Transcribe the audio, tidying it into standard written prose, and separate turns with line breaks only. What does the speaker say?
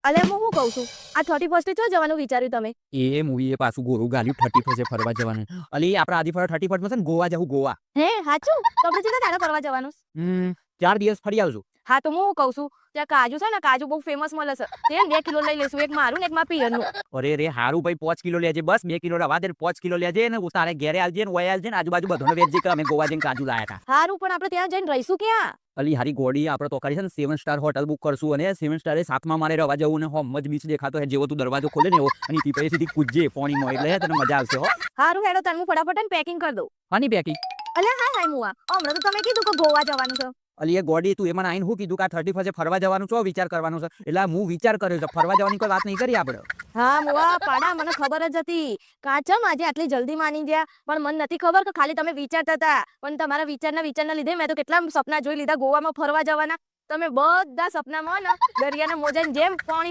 અલે હું શું કહું છું, આ 31 ચો જવાનું વિચાર્યું તમે?
એ મૂવી એ પાછું ગોરું ગાલ્યું 31 ફરવા જવાનું. અલી આપણે આદિ 31 છે ને ગોવા જવું ગોવા.
હે હાચું? તો આપણે કેટલા દાડા ફરવા જવાનું?
4 દિવસ ફરી આવશું.
હા તો હું કહું છું, ત્યાં કાજુ છે ને, કાજુ બહુ ફેમસ મળે છે. તે 2 કિલો લઈ લેશું, એક મારું ને એક મારા પિયરનું.
અરે રે હારું ભાઈ 5 કિલો લેજે, બસ 2 કિલો રવા દે, 5 કિલો લેજે ને તારે ઘેરે આલજે ને ઓય આલજે ને આજુબાજુ બધાને વેચજે કે અમે ગોવા જઈને કાજુ લાયા હતા.
હારું પણ આપણે ત્યાં જઈને રહીશું ક્યાં?
અલી હારી ગોડી આપણે તો કરી છે ને 7 સ્ટાર હોટલ બુક કરશું અને 7 સ્ટારે 7મા મારે રવા જવું ને હોમ જ બીચ દેખાતો હે, જેવો તું દરવાજો ખોલે ને એવો અને તી પછી સીધી કૂદજે પાણીમાં, એટલે તને મજા આવશે હો.
હારું હેડો તને હું ફટાફટ પેકિંગ કરી દઉં.
આની પેકી
અલે હાય મુઆ, હમણાં તો તમે કીધું કે ગોવા જવાનું છે.
અલી એ ગોડી તું એમાં આઈને હું કીધું કે 31 ફરવા જવાનું છો વિચાર કરવાનો છે, એટલે હું વિચાર કર્યો છે, ફરવા જવાની કોઈ વાત નહીં કરી આપણે.
હા મુઆ પાડા, મને ખબર જ હતી. કાચમ આજે આટલી જલ્દી માની ગયા, પણ મને નથી ખબર કે ખાલી તમે વિચારતા હતા, પણ તમારા વિચારના લીધે મેં તો કેટલા સપના જોઈ લીધા ગોવામાં ફરવા જવાના. તમે બધા સપનામાં ને દરિયાના મોજાની જેમ પાણી